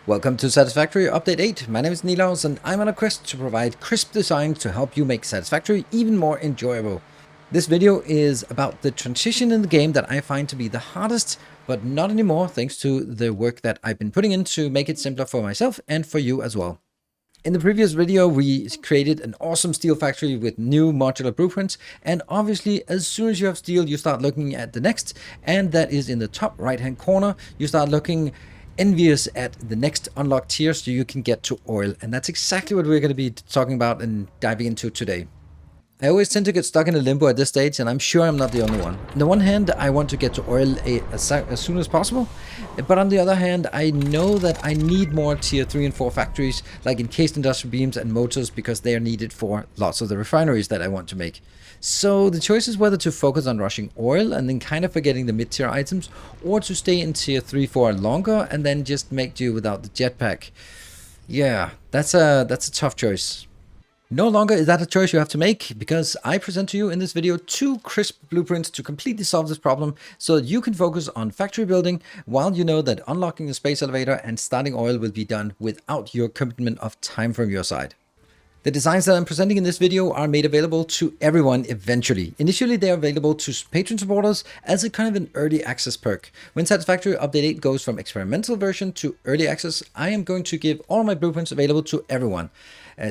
Welcome to Satisfactory Update 8. My name is Nilaus and I'm on a quest to provide crisp designs to help you make Satisfactory even more enjoyable. This video is about the transition in the game that I find to be the hardest, but not anymore thanks to the work that I've been putting in to make it simpler for myself and for you as well. In the previous video, we created an awesome steel factory with new modular blueprints, and obviously as soon as you have steel, you start looking at the next, and that is in the top right hand corner. You start looking envious at the next unlocked tier so you can get to oil, and that's exactly what we're going to be talking about and diving into today. I always tend to get stuck in a limbo at this stage, and I'm sure I'm not the only one. On the one hand, I want to get to oil as soon as possible, but on the other hand, I know that I need more tier 3 and 4 factories, like encased industrial beams and motors, because they are needed for lots of the refineries that I want to make. So the choice is whether to focus on rushing oil and then kind of forgetting the mid-tier items, or to stay in tier 3, 4 longer and then just make do without the jetpack. Yeah, that's a tough choice. No longer is that a choice you have to make, because I present to you in this video 2 crisp blueprints to completely solve this problem so that you can focus on factory building while you know that unlocking the space elevator and starting oil will be done without your commitment of time from your side. The designs that I'm presenting in this video are made available to everyone eventually. Initially, they are available to patron supporters as a kind of an early access perk. When Satisfactory Update 8 goes from experimental version to early access, I am going to give all my blueprints available to everyone.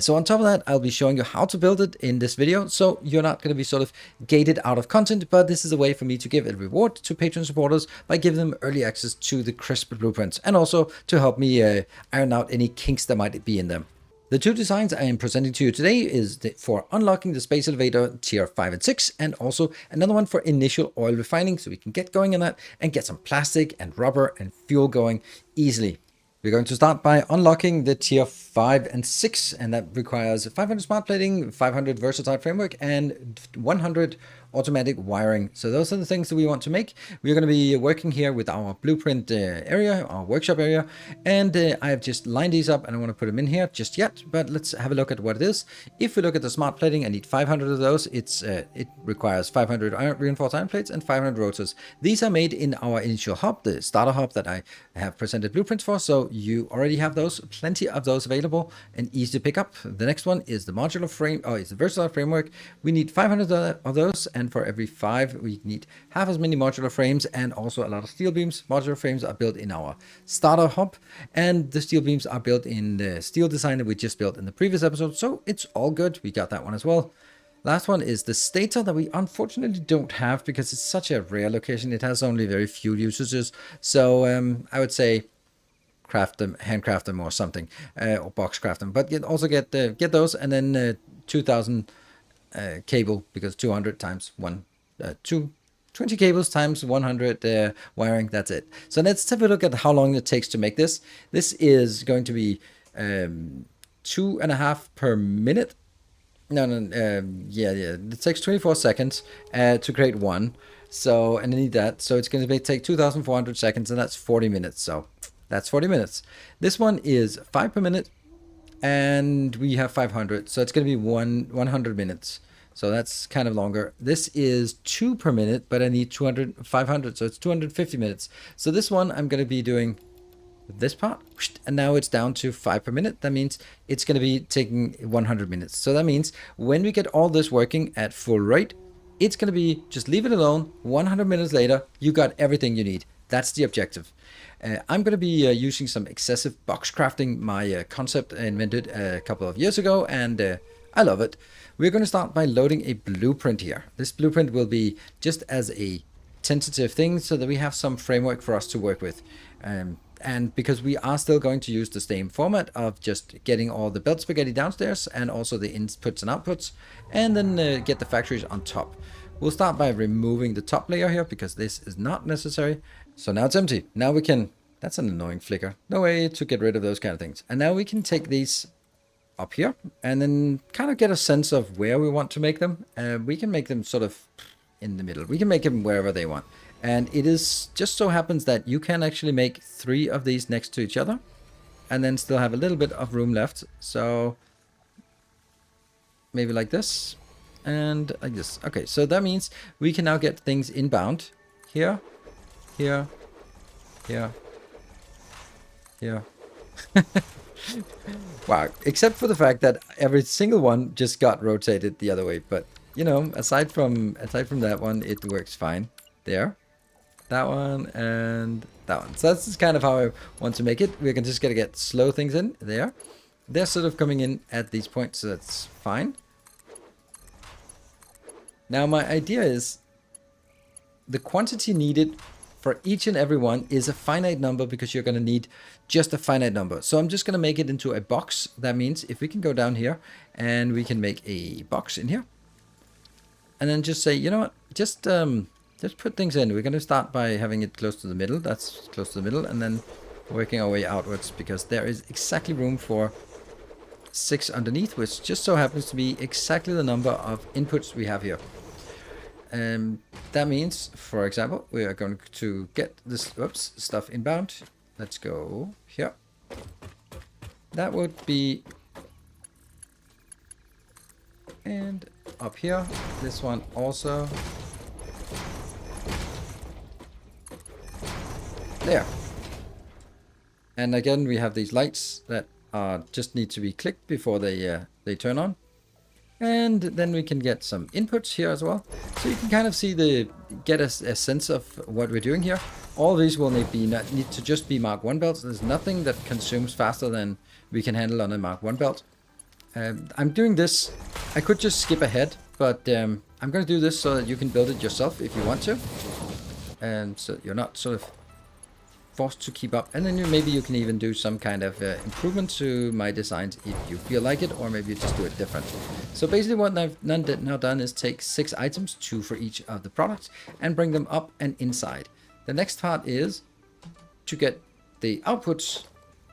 So on top of that, I'll be showing you how to build it in this video, so you're not going to be sort of gated out of content, but this is a way for me to give a reward to patron supporters by giving them early access to the crisp blueprints, and also to help me iron out any kinks that might be in them. The 2 designs I am presenting to you today is for unlocking the space elevator tier 5 and 6, and also another one for initial oil refining, so we can get going on that and get some plastic and rubber and fuel going easily. We're going to start by unlocking the tier 5 and 6, and that requires 500 smart plating, 500 versatile framework, and 100 automatic wiring. So those are the things that we want to make. We're going to be working here with our blueprint area, our workshop area, and I have just lined these up. I don't want to put them in here just yet, but let's have a look at what it is. If we look at the smart plating, I need 500 of those. It requires 500 reinforced iron plates and 500 rotors. These are made in our initial hub, the starter hub that I have presented blueprints for, so you already have those, plenty of those available and easy to pick up. The next one is the modular frame, it's the versatile framework. We need 500 of those, and for every 5 we need half as many modular frames, and also a lot of steel beams. Modular frames are built in our starter hub, and the steel beams are built in the steel design that we just built in the previous episode, so it's all good. We got that one as well. Last one is the stator that we unfortunately don't have because it's such a rare location. It has only very few usages, so I would say craft them, handcraft them or something, or box craft them, but also get those, and then 2000 cable, because 200 times 20 cables times 100 wiring, that's it. So let's have a look at how long it takes to make this. This is going to be 2.5 per minute. Yeah, it takes 24 seconds to create one, so, and I need that, so it's going to take 2,400 seconds, and that's 40 minutes, so that's 40 minutes. This one is 5 per minute, and we have 500, so it's going to be 100 minutes. So that's kind of longer. This is 2 per minute, but I need 500, so it's 250 minutes. So this one I'm going to be doing this part, and now it's down to 5 per minute. That means it's going to be taking 100 minutes. So that means when we get all this working at full rate, it's going to be, just leave it alone, 100 minutes later, you got everything you need. That's the objective. I'm going to be using some excessive box crafting, my concept invented a couple of years ago, and I love it. We're going to start by loading a blueprint here. This blueprint will be just as a tentative thing so that we have some framework for us to work with. And because we are still going to use the same format of just getting all the belt spaghetti downstairs and also the inputs and outputs, and then get the factories on top. We'll start by removing the top layer here because this is not necessary. So now it's empty. Now we can, that's an annoying flicker. No way to get rid of those kind of things. And now we can take these up here and then kind of get a sense of where we want to make them. We can make them sort of in the middle. We can make them wherever they want. And it is just so happens that you can actually make 3 of these next to each other and then still have a little bit of room left. So maybe like this and like this. Okay, so that means we can now get things inbound here, here, here, here, Wow, except for the fact that every single one just got rotated the other way. But, you know, aside from that one, it works fine. There. That one and that one. So that's just kind of how I want to make it. We're just going to get slow things in there. They're sort of coming in at these points, so that's fine. Now my idea is the quantity needed for each and every one is a finite number because you're going to need just a finite number. So I'm just going to make it into a box. That means if we can go down here and we can make a box in here. And then just say, you know what, just put things in. We're going to start by having it close to the middle. That's close to the middle. And then working our way outwards because there is exactly room for 6 underneath, which just so happens to be exactly the number of inputs we have here. That means, for example, we are going to get this stuff inbound. Let's go here. That would be, and up here, this one also. There. And again, we have these lights that just need to be clicked before they turn on. And then we can get some inputs here as well. So you can kind of see get a sense of what we're doing here. All these will need to just be Mark 1 belts. There's nothing that consumes faster than we can handle on a Mark 1 belt. I'm doing this. I could just skip ahead, but I'm going to do this so that you can build it yourself if you want to. And so you're not sort of forced to keep up, and then maybe you can even do some kind of improvement to my designs if you feel like it, or maybe you just do it different. So basically what I've now done is take 6 items, 2 for each of the products, and bring them up and inside. The next part is to get the outputs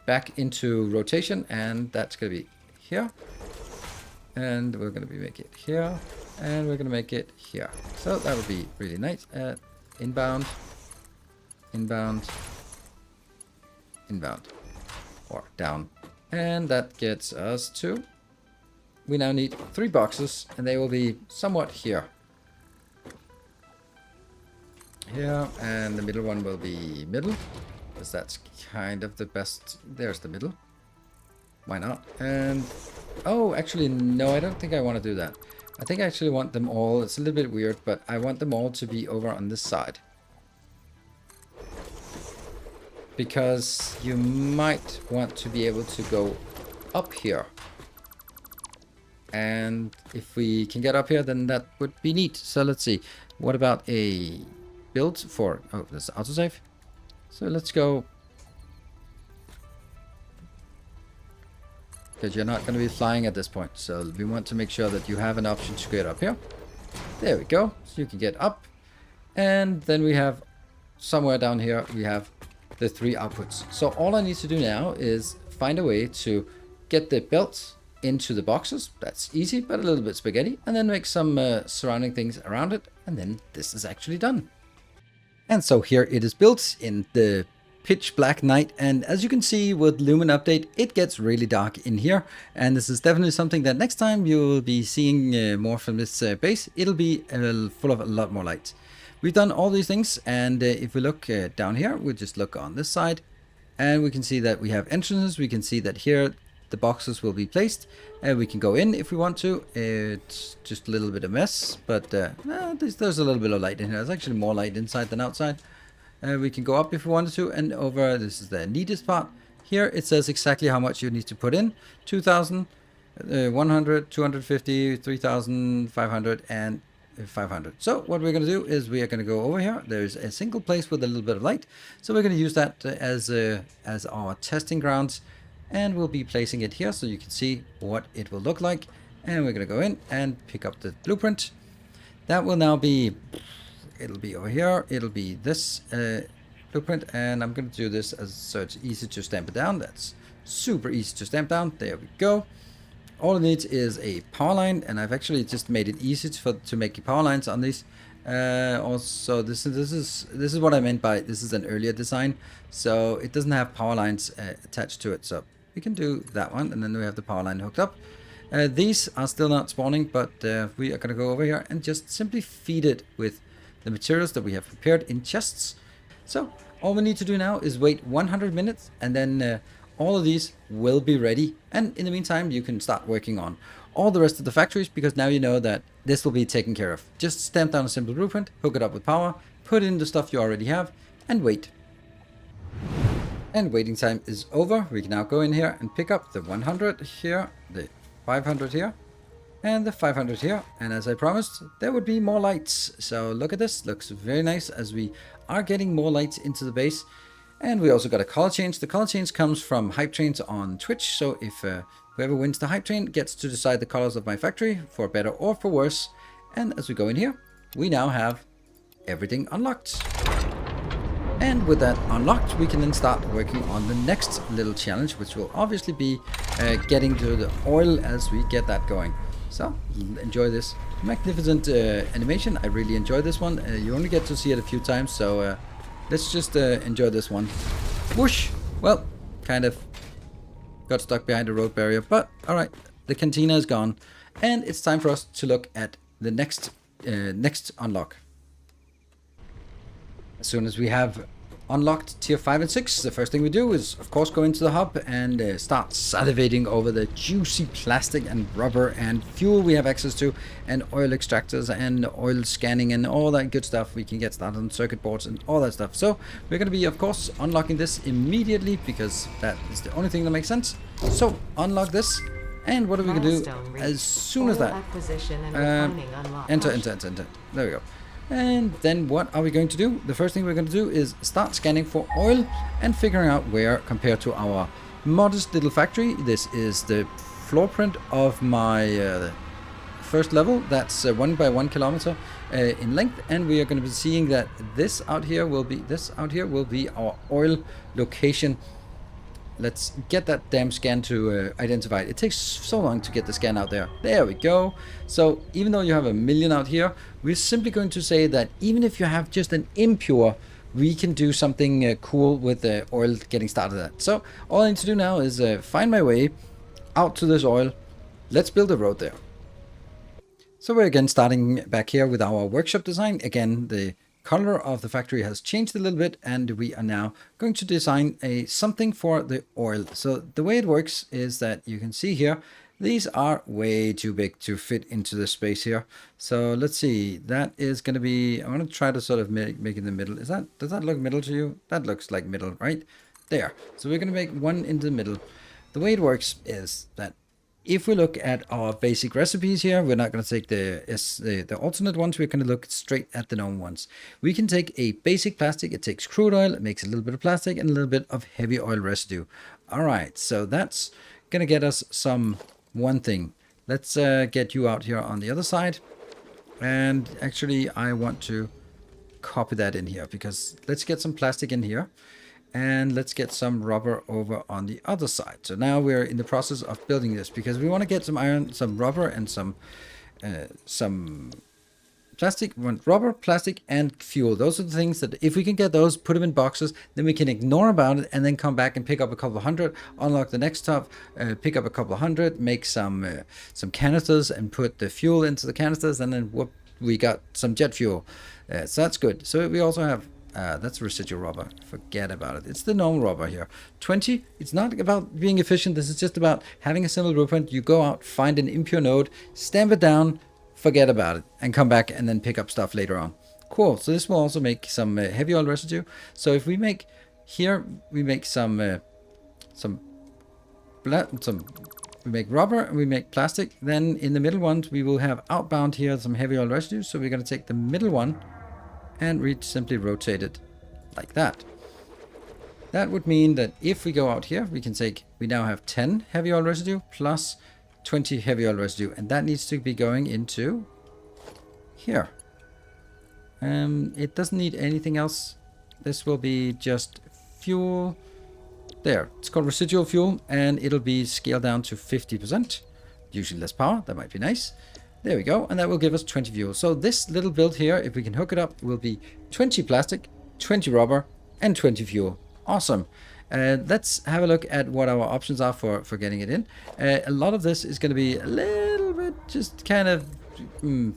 back into rotation, and that's going to be here, and we're going to make it here, and we're going to make it here. So that would be really nice. Inbound, inbound, inbound, or down, and that gets us to, we now need 3 boxes, and they will be somewhat here, and the middle one will be middle, because that's kind of the best. There's the middle, why not? And oh, actually no, I don't think I want to do that. I think I actually want them all, it's a little bit weird, but I want them all to be over on this side. Because you might want to be able to go up here. And if we can get up here, then that would be neat. So let's see. What about a build for... Oh, this is autosave. So let's go... Because you're not going to be flying at this point. So we want to make sure that you have an option to get up here. There we go. So you can get up. And then we have... Somewhere down here, we have... the 3 outputs. So all I need to do now is find a way to get the belt into the boxes. That's easy, but a little bit spaghetti, and then make some surrounding things around it, and then this is actually done. And so here it is built in the pitch black night, and as you can see with Lumen update, it gets really dark in here, and this is definitely something that next time you'll be seeing more from this base. It'll be full of a lot more light. We've done all these things, and if we look down here, we'll just look on this side, and we can see that we have entrances. We can see that here the boxes will be placed, and we can go in if we want to. It's just a little bit of mess, but there's a little bit of light in here. There's actually more light inside than outside. We can go up if we wanted to, and over, this is the neatest part. Here it says exactly how much you need to put in. 2,000, 100, 250, 3,500, and 500. So what we're going to do is we are going to go over here. There's a single place with a little bit of light, so we're going to use that as our testing grounds, and we'll be placing it here so you can see what it will look like. And we're going to go in and pick up the blueprint. That will now be, it'll be over here, it'll be this blueprint, and I'm going to do this so it's easy to stamp it down. That's super easy to stamp down. There we go. All it needs is a power line, and I've actually just made it easy to make power lines on these. Also, this is what I meant by this is an earlier design, so it doesn't have power lines attached to it. So we can do that one, and then we have the power line hooked up. These are still not spawning, but we are going to go over here and just simply feed it with the materials that we have prepared in chests. So all we need to do now is wait 100 minutes, and then all of these will be ready. And in the meantime, you can start working on all the rest of the factories, because now you know that this will be taken care of. Just stamp down a simple blueprint, hook it up with power, put in the stuff you already have, and wait. And waiting time is over. We can now go in here and pick up the 100 here, the 500 here, and the 500 here. And as I promised, there would be more lights. So look at this, looks very nice as we are getting more lights into the base. And we also got a color change. The color change comes from hype trains on Twitch. So if whoever wins the hype train gets to decide the colors of my factory for better or for worse. And as we go in here, we now have everything unlocked. And with that unlocked, we can then start working on the next little challenge, which will obviously be getting to the oil as we get that going. So enjoy this magnificent animation. I really enjoy this one. You only get to see it a few times, so let's just enjoy this one. Whoosh! Well, kind of got stuck behind a road barrier, but all right, the cantina is gone, and it's time for us to look at the next unlock. As soon as we have unlocked tier 5 and 6, the first thing we do is, of course, go into the hub and start salivating over the juicy plastic and rubber and fuel we have access to, and oil extractors and oil scanning and all that good stuff. We can get started on circuit boards and all that stuff. So we're going to be, of course, unlocking this immediately, because that is the only thing that makes sense. So unlock this. And what are we going to do as soon as that? Enter. There we go. And then what are we going to do? The first thing we're going to do is start scanning for oil and figuring out where, compared to our modest little factory. This is the floor print of my first level. That's 1 by 1 kilometer in length, and we are going to be seeing that this out here will be our oil location. Let's get that damn scan to identify it. It takes so long to get the scan out there. There we go. So even though you have a million out here, we're simply going to say that even if you have just an impure, we can do something cool with the oil getting started at. So all I need to do now is find my way out to this oil. Let's build a road there. So we're again starting back here with our workshop design. Again, the color of the factory has changed a little bit, and we are now going to design something for the oil. So the way it works is that you can see here, these are way too big to fit into the space here. So let's see, that is going to be, I want to try to sort of make it in the middle. Does that look middle to you? That looks like middle, right? There. So we're going to make one in the middle. The way it works is that if we look at our basic recipes here, we're not going to take the alternate ones. We're going to look straight at the known ones. We can take a basic plastic. It takes crude oil. It makes a little bit of plastic and a little bit of heavy oil residue. All right, so that's going to get us one thing. Let's get you out here on the other side. And actually, I want to copy that in here, because let's get some plastic in here. And let's get some rubber over on the other side. So now we're in the process of building this, because we want to get some iron, some rubber, and some plastic. We want rubber, plastic, and fuel. Those are the things that if we can get those, put them in boxes, then we can ignore about it and then come back and pick up a couple of hundred, unlock the next stuff, pick up a couple of hundred, make some canisters and put the fuel into the canisters, and then whoop, we got some jet fuel. So that's good. So we also have that's residual rubber. Forget about it. It's the normal rubber here. 20. It's not about being efficient. This is just about having a simple blueprint. You go out, find an impure node, stamp it down, forget about it, and come back and then pick up stuff later on. Cool. So this will also make some heavy oil residue. So if we make here, we make we make rubber and we make plastic. Then in the middle ones, we will have outbound here some heavy oil residue. So we're going to take the middle one and we simply rotate it like that. That would mean that if we go out here, we now have 10 heavy oil residue plus 20 heavy oil residue, and that needs to be going into here. It doesn't need anything else. This will be just fuel. There, it's called residual fuel, and it'll be scaled down to 50%. Usually less power, that might be nice. There we go, and that will give us 20 fuel. So this little build here, if we can hook it up, will be 20 plastic, 20 rubber, and 20 fuel. Awesome. Let's have a look at what our options are for getting it in. A lot of this is going to be a little bit just kind of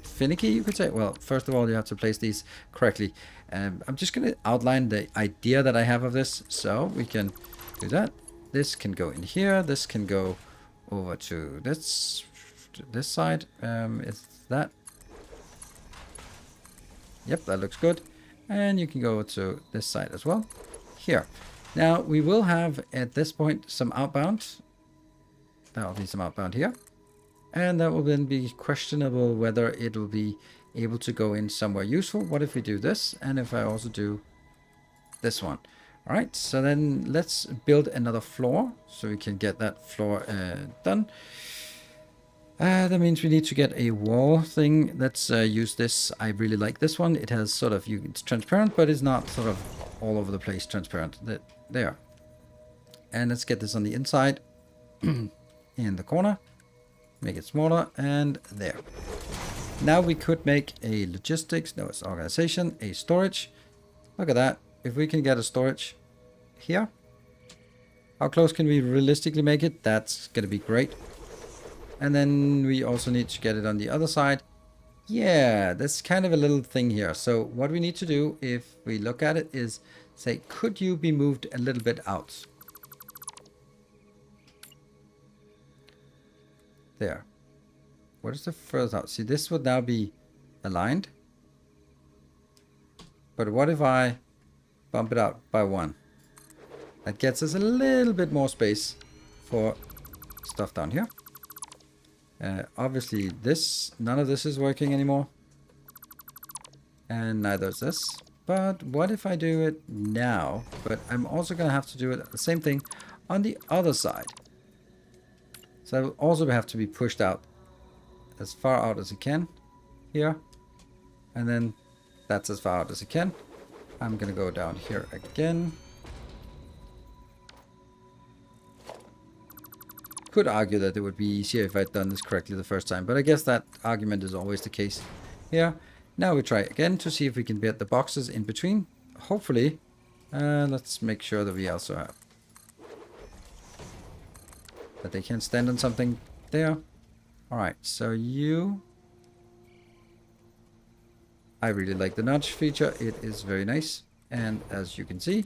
finicky, you could say. Well, first of all, you have to place these correctly. I'm just going to outline the idea that I have of this. So we can do that. this can go in here. This can go over to this side. Is that? Yep, that looks good. And you can go to this side as well. Here. Now we will have at this point some outbound. That will be some outbound here. And that will then be questionable whether it will be able to go in somewhere useful. What if we do this? And if I also do this one? All right, so then let's build another floor so we can get that floor done. That means we need to get a wall thing. Let's use this. I really like this one. It has sort of, it's transparent, but it's not sort of all over the place transparent. There. And let's get this on the inside in the corner. Make it smaller, and there. Now we could make a logistics, no, it's organization, a storage. Look at that. If we can get a storage here, how close can we realistically make it? That's going to be great. And then we also need to get it on the other side. Yeah, that's kind of a little thing here. So what we need to do, if we look at it, is say, could you be moved a little bit out? There. What is the furthest out? See, this would now be aligned. But what if I bump it out by 1? That gets us a little bit more space for stuff down here. Obviously, none of this is working anymore. And neither is this. But what if I do it now? But I'm also going to have to do it the same thing on the other side. So I will also have to be pushed out as far out as it can here. And then that's as far out as it can. I'm going to go down here again. Could argue that it would be easier if I'd done this correctly the first time, but I guess that argument is always the case here. Now we try again to see if we can get the boxes in between. Hopefully. Let's make sure that we also have that they can stand on something there. Alright, so I really like the notch feature. It is very nice. And as you can see,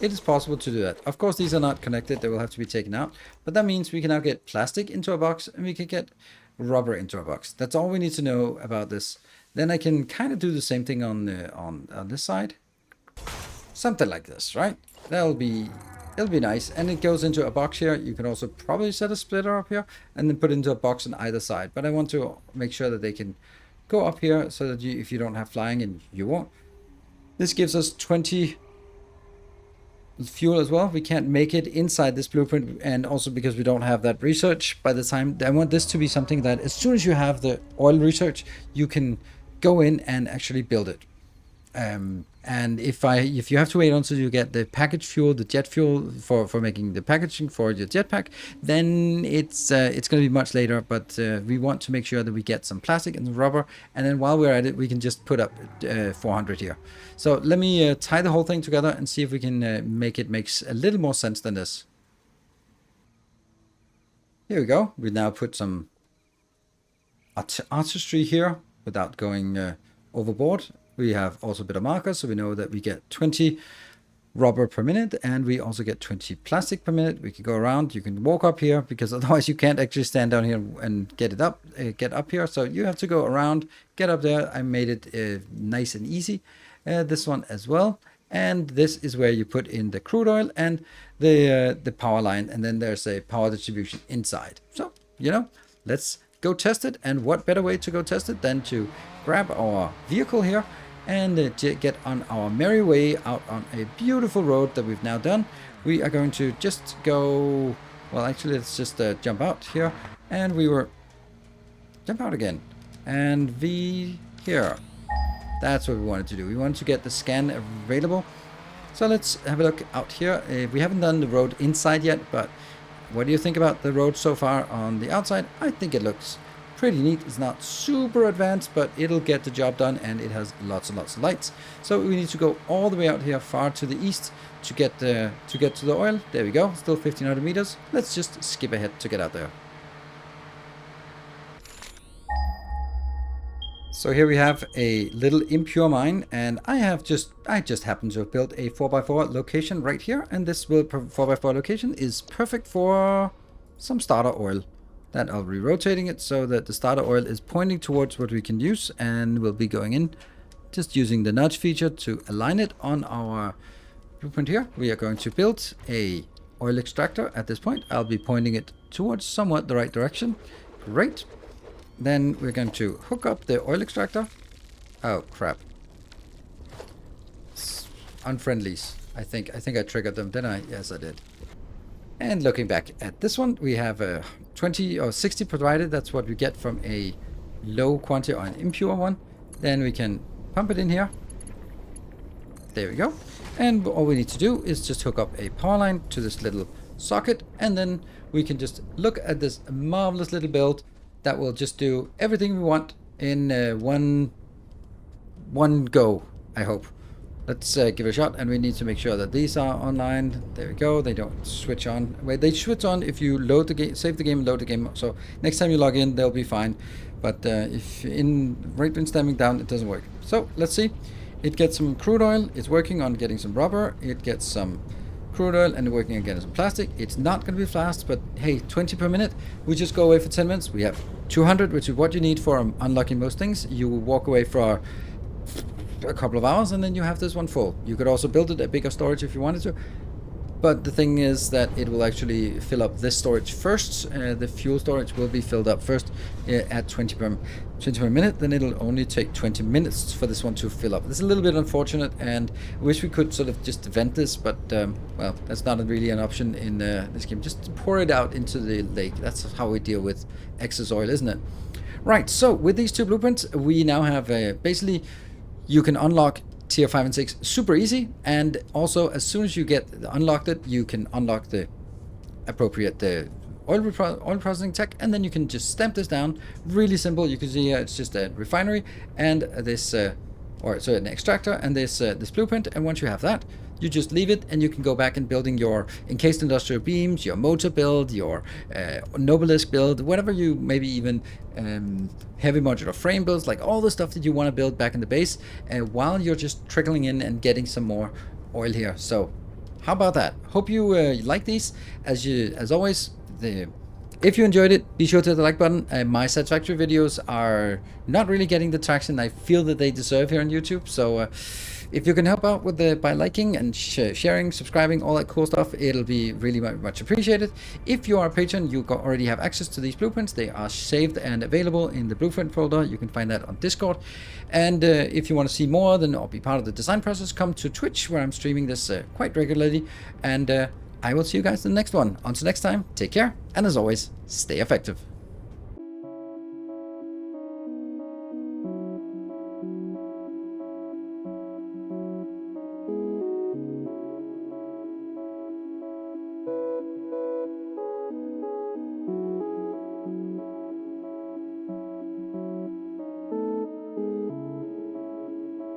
it is possible to do that. Of course, these are not connected. They will have to be taken out. But that means we can now get plastic into a box and we can get rubber into a box. That's all we need to know about this. Then I can kind of do the same thing on this side. Something like this, right? It'll be nice. And it goes into a box here. You can also probably set a splitter up here and then put it into a box on either side. But I want to make sure that they can go up here so that if you don't have flying, and you won't. This gives us 20 fuel as well. We can't make it inside this blueprint, and also because we don't have that research by the time. I want this to be something that as soon as you have the oil research, you can go in and actually build it. And if you have to wait until you get the package fuel, the jet fuel for making the packaging for your jetpack, then it's going to be much later. But we want to make sure that we get some plastic and rubber, and then while we're at it, we can just put up 400 here. So let me tie the whole thing together and see if we can make it makes a little more sense than this. Here we go. We now put some artistry here without going overboard. We have also a bit of marker, so we know that we get 20 rubber per minute, and we also get 20 plastic per minute. We can go around. You can walk up here, because otherwise you can't actually stand down here and get up here. So you have to go around, get up there. I made it nice and easy. This one as well. And this is where you put in the crude oil and the power line, and then there's a power distribution inside. So, let's go test it. And what better way to go test it than to grab our vehicle here and get on our merry way out on a beautiful road that we've now done. We are going to just go, well, actually, let's just jump out here, and jump out again, and here. That's what we wanted to do. We wanted to get the scan available. So let's have a look out here. We haven't done the road inside yet, but what do you think about the road so far on the outside? I think it looks pretty neat. It's not super advanced, but it'll get the job done, and it has lots and lots of lights. So we need to go all the way out here far to the east to get to the oil. There we go. Still 1500 meters. Let's just skip ahead to get out there. So here we have a little impure mine, and I just happen to have built a 4x4 location right here, and this 4x4 location is perfect for some starter oil. That I'll be rotating it so that the starter oil is pointing towards what we can use, and we'll be going in just using the nudge feature to align it on our blueprint here. We are going to build a oil extractor at this point. I'll be pointing it towards somewhat the right direction. Great. Then we're going to hook up the oil extractor. Oh crap. Unfriendlies. I think I triggered them, didn't I? Yes, I did. And looking back at this one, we have a 20 or 60 provided. That's what we get from a low quantity or an impure one. Then we can pump it in here. There we go. And all we need to do is just hook up a power line to this little socket, and then we can just look at this marvelous little build that will just do everything we want in one go, I hope. Let's give it a shot, and we need to make sure that these are online. There we go. They don't switch on. Wait, they switch on if you load the game, save the game, load the game. So next time you log in, they'll be fine. But if right when stemming down, it doesn't work. So let's see. It gets some crude oil. It's working on getting some rubber. It gets some crude oil and working again on some plastic. It's not going to be fast, but hey, 20 per minute. We just go away for 10 minutes. We have 200, which is what you need for unlocking most things. You walk away for a couple of hours, and then you have this one full. You could also build it a bigger storage if you wanted to. But the thing is that it will actually fill up this storage first. The fuel storage will be filled up first at 20 per minute. Then it'll only take 20 minutes for this one to fill up. This is a little bit unfortunate, and I wish we could sort of just vent this, but well, that's not really an option in this game. Just pour it out into the lake. That's how we deal with excess oil, isn't it? Right, so with these two blueprints, we now have basically you can unlock tier 5 and 6 super easy, and also as soon as you get unlocked it, you can unlock the appropriate oil processing tech, and then you can just stamp this down. Really simple. You can see it's just a refinery and this an extractor and this blueprint, and once you have that, you just leave it, and you can go back and building your encased industrial beams, your motor build, your Nobelisk build, whatever you maybe even heavy modular frame builds, like all the stuff that you want to build back in the base, while you're just trickling in and getting some more oil here. So how about that? Hope you like these. As always, if you enjoyed it, be sure to hit the like button. My Satisfactory videos are not really getting the traction I feel that they deserve here on YouTube. So if you can help out with by liking and sharing, subscribing, all that cool stuff, it'll be really much appreciated. If you are a patron, you already have access to these blueprints. They are saved and available in the blueprint folder. You can find that on Discord. And if you want to see more or be part of the design process, come to Twitch, where I'm streaming this quite regularly. And I will see you guys in the next one. Until next time, take care, and as always, stay effective.